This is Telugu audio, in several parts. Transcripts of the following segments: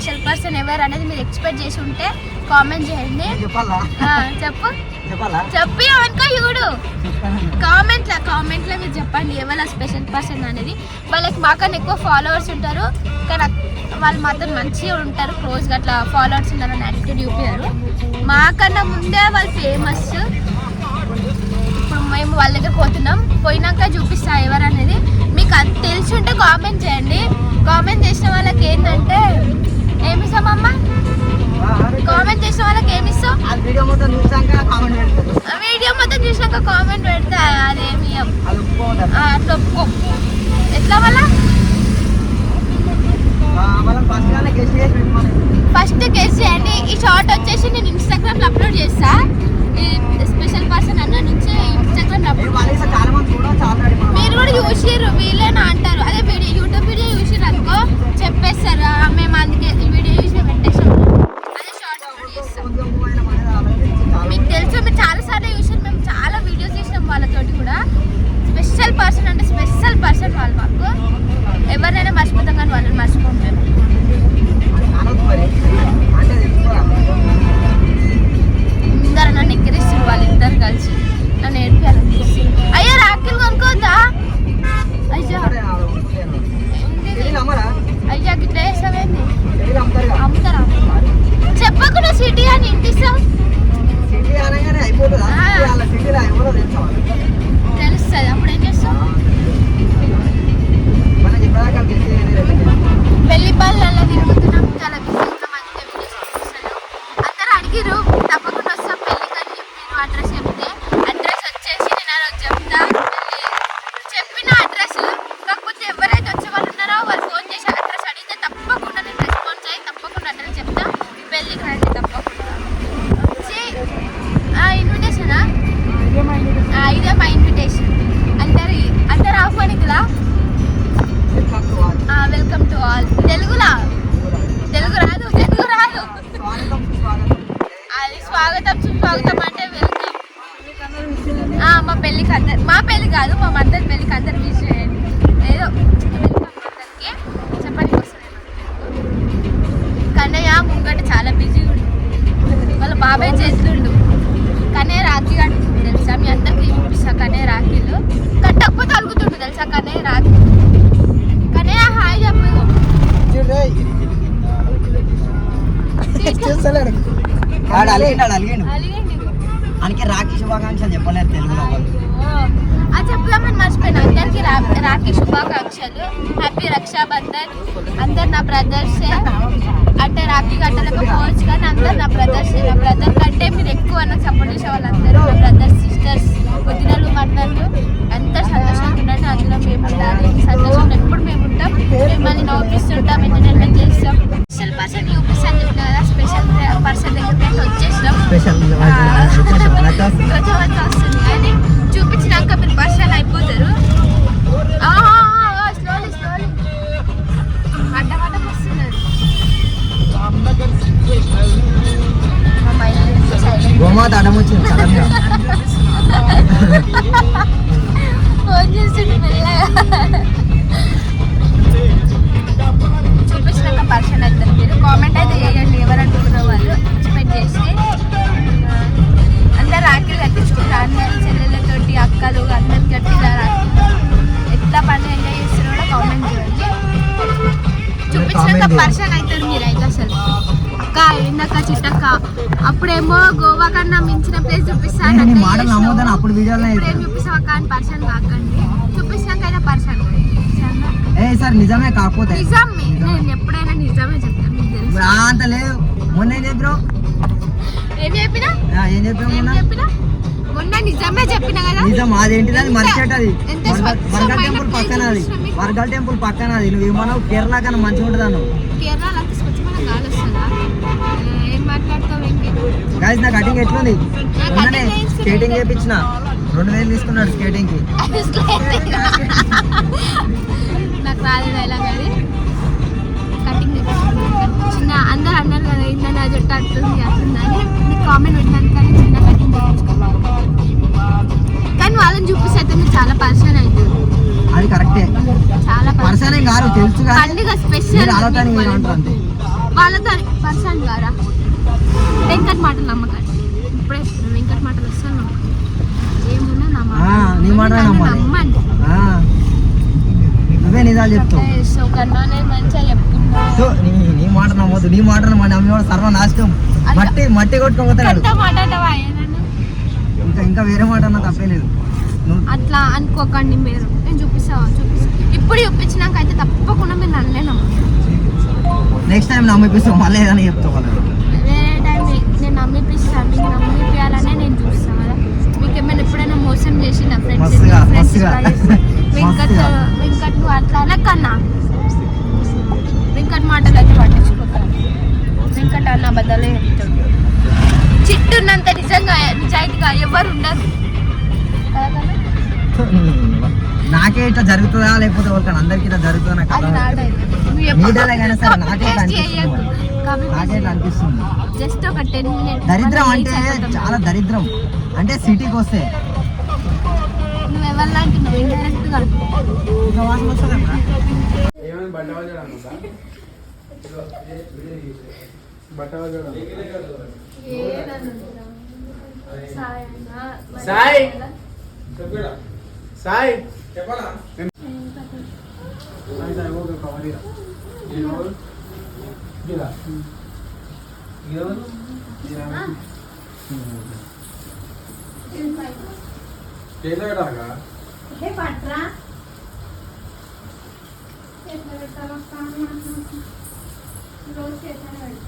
స్పెషల్ పర్సన్ ఎవరు అనేది మీరు ఎక్స్పెక్ట్ చేసి ఉంటే కామెంట్ చేయండి. చెప్పు చెప్పి అనుకో చూడు కామెంట్లో మీరు చెప్పండి ఎవరు స్పెషల్ పర్సన్ అనేది. వాళ్ళకి మాకన్నా ఎక్కువ ఫాలోవర్స్ ఉంటారు కానీ వాళ్ళు మాత్రం మంచిగా ఉంటారు, క్లోజ్గా అట్లా ఫాలోవర్స్ ఉంటారని యాటిట్యూడ్ చూపించారు. మాకన్నా ముందే వాళ్ళు ఫేమస్. ఇప్పుడు మేము వాళ్ళ దగ్గర పోతున్నాం, పోయినాక చూపిస్తా ఎవరు అనేది. మీకు అది తెలిసి ఉంటే కామెంట్ చేయండి. కామెంట్ చేసిన వాళ్ళకి ఏంటంటే ఏమిస్తామమ్మా? కామెంట్ చేసిన వాళ్ళకి ఏమిస్తాం? వీడియో మొత్తం చూసాక కామెంట్ పెడితే అదేమి అట్లా ఒప్పుకో. ఎట్లా వల్ల ఫస్ట్ గెస్ట్ చేయండి. ఈ షార్ట్ వచ్చేసి నేను ఇన్స్టాగ్రామ్లో అప్లోడ్ చేస్తా. ఈ స్పెషల్ పర్సన్ అన్న నుంచి ఇన్స్టాగ్రామ్లో మీరు కూడా చూసిర్రు వీళ్ళేనా అంటారు. అదే వీడియో యూట్యూబ్ వీడియో చూసిర్రు అనుకో చెప్పేస్తారా మేము అందుకే ఈ వీడియో చూసి పెట్టేసాం. అదే షార్ట్ అప్లోడ్ చేస్తాం. మీకు తెలుసు మీరు చాలాసార్లు చూసారు, మేము చాలా వీడియోస్ చేసినాం వాళ్ళతోటి కూడా. స్పెషల్ పర్సన్ అంటే స్పెషల్ పర్సన్ వాళ్ళు. మాకు ఎవరినైనా మర్చిపోతాం కానీ వాళ్ళని మర్చిపోం మేము. ముందర నన్ను ఎక్కిరిస్తారు వాళ్ళిద్దరు కలిసి నన్ను ఏడిపించాలి. అయ్యా రాఖీలు కొనుక్కోద్దా? అయ్యా గిట్లా వేస్తావేంది? అమ్ముతారా? చెప్పకుండా సిటీ అని ఇంటిస్తావు తెలుస్తుంది. అప్పుడు ఏం చేస్తావు? పెళ్లి పళ్ళల్లో తిరుగుతున్నాం, చాలా బిజీగా మంచిగా వీడియోస్ చూపిస్తాను. అందరూ అడిగిరు తప్పకుండా వస్తాం పెళ్ళికి అని చెప్పి అడ్రస్ చెప్తే అడ్రస్ వచ్చేసి నేను ఆ రోజు చెప్తా చెప్పిన అడ్రస్. కాకపోతే ఎవరైతే వచ్చే వాళ్ళు ఉన్నారో వాళ్ళు ఫోన్ చేసి అడ్రస్ అడిగితే తప్పకుండా నేను రెస్పాన్స్ అయ్యి తప్పకుండా అడ్రస్ చెప్తా. పెళ్ళికి రండి తప్పకుండా. వచ్చి ఇన్విటేషనా? ఇదే మా ఇన్విటేషన్. అందరు ఆహ్వానికులా? Welcome to all. తెలుగు రాదు అది స్వాగతం సుస్వాగతం అంటే వెల్కమ్. మా పెళ్ళికి అందరు, మా పెళ్ళి కాదు మా మద్దతు పెళ్ళికి అందరు విష్ చేయండి. ఏదో వెల్కమ్ అందరికి చెప్పడానికి వస్తుంది. కన్నయ్య ముంగట చాలా బిజీగా ఉంది, వాళ్ళ బాబాయ్ చేస్తుండు. కన్నయ్య రాఖీ కట్టుకుంటు తెలుసా? మీ అందరికి చూపిస్తా. కన్నయ్య రాఖీలు కట్టకపోతే అలుగుతుండు తెలుసా? కన్నయ్య రాఖీ. కన్నయ్య హాయ్ చెప్పు. అందుకే రాఖీ శుభాకాంక్షలు చెప్పలేదు తెలుగులో. అది చెప్దామని మర్చిపోయినా. అందరికి రాఖీ శుభాకాంక్షలు, హ్యాపీ రక్షాబంధన్. అందరు నా బ్రదర్సే. అంటే రాఖీ కట్టలేకపోవచ్చు కానీ అందరు నా బ్రదర్సే. నా బ్రదర్ కంటే మీరు ఎక్కువ నాకు సపోర్ట్ చేసే వాళ్ళందరూ నా బ్రదర్స్ సిస్టర్స్ వదినలు మన్నలు. అంత సంతోషంగా ఉండండి, అందులో మేము ఉండాలి. సంతోషంగా ఎప్పుడు మేము ఉంటాం, మిమ్మల్ని నవ్విస్తుంటాం, ఎంటర్టైన్మెంట్ చేస్తాం. స్పెషల్ పర్సన్ చూపిస్తాను చెప్పిన కదా, స్పెషల్ పర్సన్ దగ్గరికి వచ్చేసినాం. వస్తుంది కానీ చూపించినాక మీరు పర్సన్ అయిపోతారు. స్లోలీ అడ్డమడ్డం వస్తున్నారు. ఫోన్ చేస్తుండే మెల్లగా. చూపించినాక పర్సన్ అవుతారు మీరు. కామెంట్ అయితే చేయండి ఎవరు అనుకున్న వాళ్ళు ఎక్స్పెక్ట్ చేసి. అందరు రాఖీలు కట్టించుకుంటారు, అందరు చెల్లెళ్ళతోటి అక్కలు అందరికి కట్టిలా రాఖీలు. ఎట్లా పని ఎంజాయ్ చేస్తారో కూడా కామెంట్ చేయండి. చూపించినాక పర్సన్ అవుతారు మీరు. అయితే అసలు అక్క ఏందక్క చిట్టక్క అప్పుడేమో గోవా కన్నా మించిన ప్లేస్ చూపిస్తాను ఇప్పుడేం చూపిస్తాం అక్క అని పర్సన్ కాకండి. చూపించినాక అయితే పర్సన్ నిజమే. కాకపోతే నిజం నేను ఎప్పుడైనా నిజమే చెప్తాను. మీకు తెలుసు అంత లేదు. మొన్న ఏం చెప్పినావు? ఏం చెప్పినా మొన్న నిజమే చెప్పినా కదా. నిజం అదేంటిది? అది మర్చిపోయేది. వర్గల్ టెంపుల్ పక్కన, అది వర్గల్ టెంపుల్ పక్కన. అది నువ్వు ఏమన్నావు? కేరళ కన్నా మంచిగా ఉంటుంది అన్నావు. కేరళ అంత స్వచ్ఛమైన గాలి వస్తుందా? ఏం మాట్లాడతావు? గాయస్ నా కటింగ్ ఎట్లుంది? స్కేటింగ్ చేయించిన 2000 తీసుకున్నాడు స్కేటింగ్ కి. నాకు రాదు డైలాగ్ అది. కటింగ్ చిన్న అందరు అన్నారు కదా ఇంత జుట్టు అట్లుంది అట్లుందని. నీకు కామెంట్ పెట్టాను కానీ చిన్న కటింగ్ కానీ వాళ్ళని చూపిస్తే అయితే మీరు చాలా పర్సన్ అవుతుంది. అది కరెక్టే, చాలా పర్సన్ కాదు తెలుసు. పండుగ స్పెషల్ వాళ్ళతో పర్సన్ గారా వెంకట్ మాటలు నమ్మకండి. ఇప్పుడే వెంకట్ మాటలు వస్తాను ఏమున్నా నా నీ మాట నమ్మండి. నువ్వే నిజాలు చెప్తావు. కన్నా నేను మంచిగా చెప్తున్నా. నీ మాట నమ్మొద్దు. నీ మాట నమ్మి సర్వనాశనం. మట్టి కొట్టుకోపోతాడు. ఇంకా వేరే మాట అన్నా తప్పే లేదు. అట్లా అనుకోకండి మీరు. నేను చూపిస్తా ఇప్పుడు చూపించినాక అయితే తప్పకుండా మీరు నన్నే నమ్ముతారు. నెక్స్ట్ టైం నమ్మిపిస్తావు మళ్ళీ ఏదైనా చెప్తావు. వేరే టైం నేను నమ్మిపిస్తాను. మీకు నమ్మిపియాలనే నేను చూస్తాను కదా. మీకు ఏమైనా ఎప్పుడైనా మోసం చేసిన ఫ్రెండ్స్ వెంకట్ నువ్వు అట్లా కన్నా వెంకట్ మాటలు అయితే పట్టించుకోతాను. వెంకట్ అన్న బద్దలే చెప్తాడు. చిట్టున్నంత నిజాయితీగా ఎవరు ఉండరు. నాకే ఇట్లా జరుగుతుందా లేకపోతే వాళ్ళకి అందరికి ఇట్లా జరుగుతుందా నాకు నాకే ఇట్లా అనిపిస్తుంది. జస్ట్ ఒక 10 minutes దరిద్రం అంటే చాలా దరిద్రం. అంటే సిటీకి వస్తే నువ్వు ఎవరు అంటున్నావు ఇండైరెక్ట్ గా సాయి సాయి చెప్పాలా పట్రా రోజు చేశాను.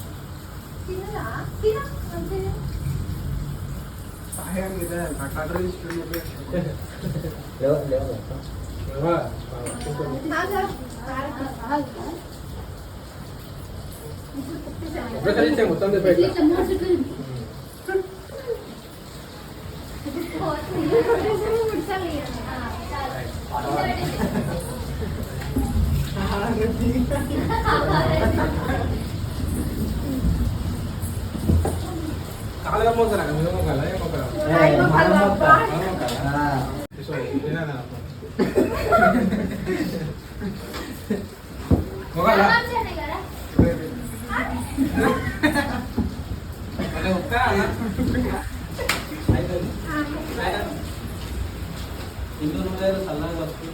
కాలుగా మోసారా మీరు మోకాలా ఏ మోకాలా ఇంట్లో చల్లగా వస్తుంది